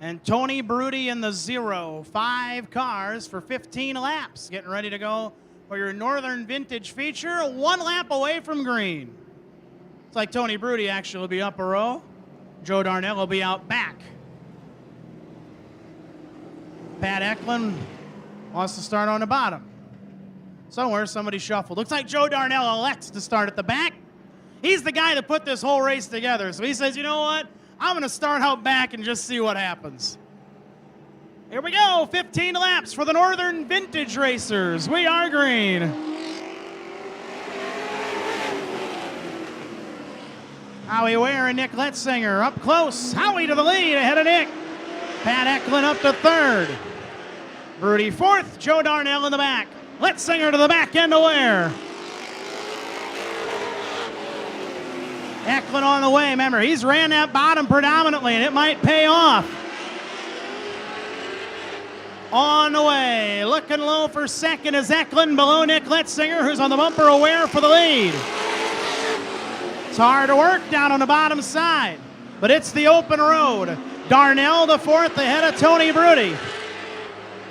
and Tony Brody in the 0. 5 cars for 15 laps. Getting ready to go for your Northern Vintage feature. 1 lap away from green. It's like Tony Brody actually will be up a row. Joe Darnell will be out back. Pat Eklund wants to start on the bottom. Somewhere somebody shuffled. Looks like Joe Darnell elects to start at the back. He's the guy that put this whole race together. So he says, you know what? I'm going to start out back and just see what happens. Here we go. 15 laps for the Northern Vintage Racers. We are green. Howie Ware and Nick Letzinger up close. Howie to the lead ahead of Nick. Pat Eklund up to 3rd. Brody 4th. Joe Darnell in the back. Letzinger to the back end of Ware. Eklund on the way. Remember, he's ran that bottom predominantly, and it might pay off. On the way. Looking low for 2nd is Eklund, below Nick Letzinger, who's on the bumper of Ware for the lead. It's hard to work down on the bottom side, but it's the open road. Darnell the 4th ahead of Tony Brody.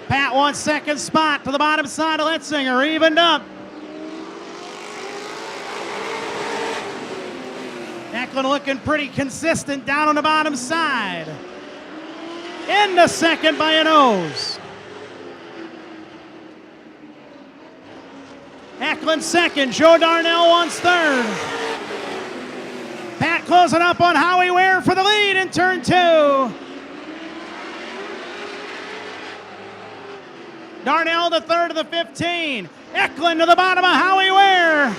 Pat wants 2nd spot to the bottom side of Letzinger, evened up. Eklund looking pretty consistent down on the bottom side. Into 2nd by a nose. Eklund 2nd, Joe Darnell wants 3rd. Pat closing up on Howie Ware for the lead in turn 2. Darnell the 3rd of the 15. Eklund to the bottom of Howie Ware.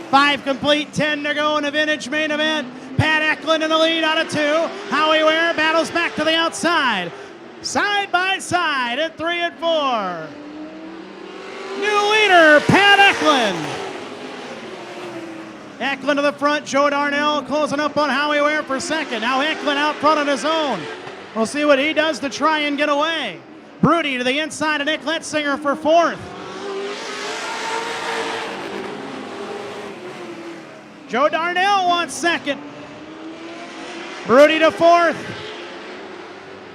5 complete, 10 to go in the vintage main event. Pat Eklund in the lead out of 2. Howie Ware battles back to the outside. Side by side at 3 and 4. New leader, Pat Eklund. Eklund to the front, Joe Darnell closing up on Howie Ware for 2nd. Now Eklund out front on his own. We'll see what he does to try and get away. Brody to the inside of Nick Letzinger for 4th. Joe Darnell wants 2nd. Brody to 4th.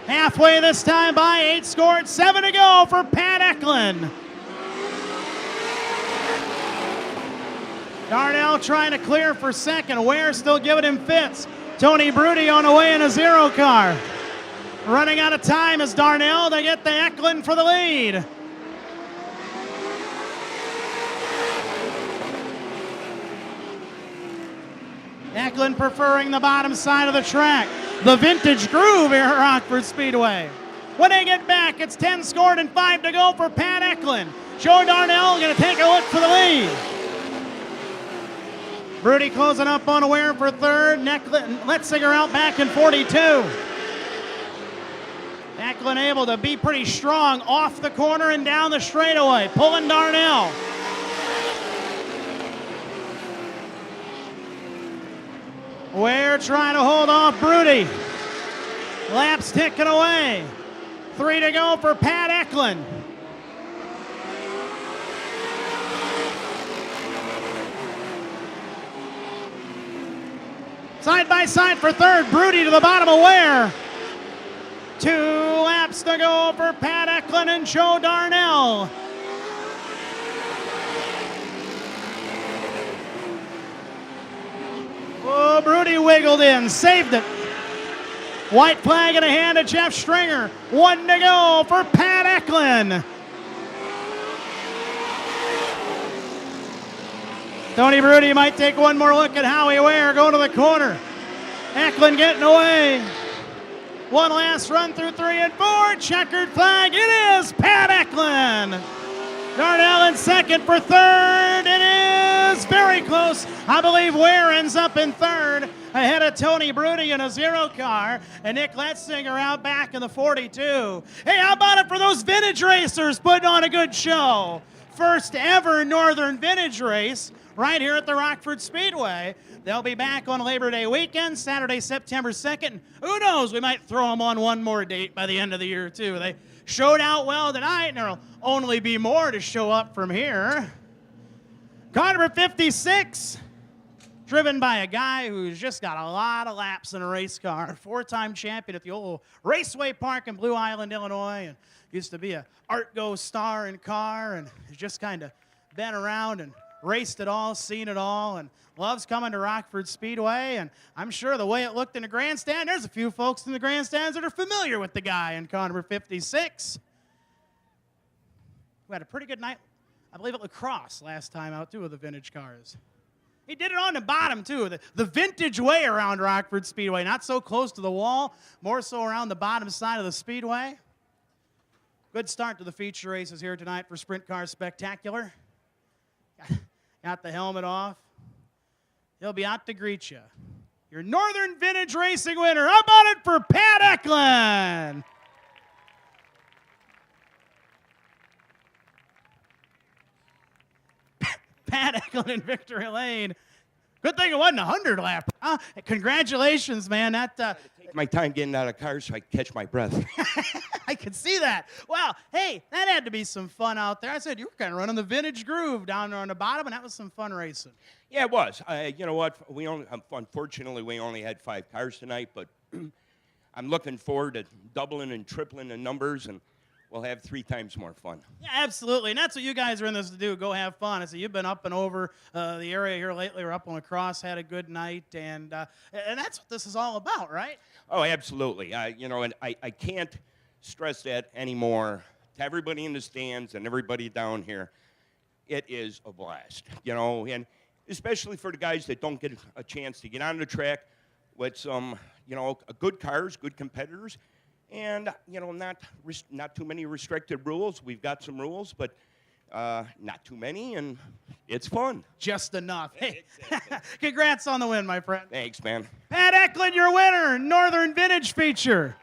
Halfway this time by 8 scored, 7 to go for Pat Eklund. Darnell trying to clear for 2nd. Ware still giving him fits. Tony Brody on the way in a 0 car. Running out of time is Darnell to get the Eklund for the lead. Eklund preferring the bottom side of the track. The vintage groove here at Rockford Speedway. When they get back, it's 10 scored and 5 to go for Pat Eklund. Joe Darnell going to take a look for the lead. Brody closing up on Ware for 3rd. Letzinger out back in 42. Eklund able to be pretty strong off the corner and down the straightaway, pulling Darnell. Ware trying to hold off Brody. Laps ticking away. 3 to go for Pat Eklund. Side by side for 3rd, Brody to the bottom of Ware. 2 laps to go for Pat Eklund and Joe Darnell. Oh, Brody wiggled in, saved it. White flag in the hand of Jeff Stringer. 1 to go for Pat Eklund. Tony Brody might take one more look at Howie Ware going to the corner. Eklund getting away. One last run through 3 and 4. Checkered flag. It is Pat Eklund. Darnell in 2nd for 3rd. It is very close. I believe Ware ends up in 3rd ahead of Tony Brody in a 0 car and Nick Letzinger out back in the 42. Hey, how about it for those vintage racers putting on a good show? First ever Northern Vintage race right here at the Rockford Speedway. They'll be back on Labor Day weekend, Saturday, September 2nd. Who knows, we might throw them on one more date by the end of the year, too. They showed out well tonight, and there'll only be more to show up from here. Car number 56, driven by a guy who's just got a lot of laps in a race car, 4-time champion at the old Raceway Park in Blue Island, Illinois, and used to be a Art Go star in car, and has just kind of been around and raced it all, seen it all, and loves coming to Rockford Speedway. And I'm sure the way it looked in the grandstand, there's a few folks in the grandstands that are familiar with the guy in car number 56. We had a pretty good night, I believe, at lacrosse last time out, too, with the vintage cars. He did it on the bottom, too, the vintage way around Rockford Speedway, not so close to the wall, more so around the bottom side of the speedway. Good start to the feature races here tonight for Sprint Car Spectacular. Got the helmet off. He'll be out to greet you. Your Northern Vintage Racing winner. How about it for Pat Eklund? Pat Eklund in victory lane. Good thing it wasn't a 100-lap. Huh? Congratulations, man. Take my time getting out of cars so I catch my breath. I could see that. Well, hey, that had to be some fun out there. I said you were kind of running the vintage groove down there on the bottom, and that was some fun racing. Yeah, it was. You know what? Unfortunately, we only had 5 cars tonight, but I'm looking forward to doubling and tripling the numbers, and we'll have 3 times more fun. Yeah, absolutely, and that's what you guys are in this to do, go have fun. I said you've been up and over the area here lately. We're up on lacrosse, had a good night, and that's what this is all about, right? Oh, absolutely. You know, and I can't stress that anymore to everybody in the stands and everybody down here. It is a blast, you know, and especially for the guys that don't get a chance to get on the track with some, you know, good cars, good competitors. And, you know, not too many restricted rules. We've got some rules, but not too many, and it's fun. Just enough. Hey, congrats on the win, my friend. Thanks, man. Pat Eklund, your winner, Northern Vintage feature.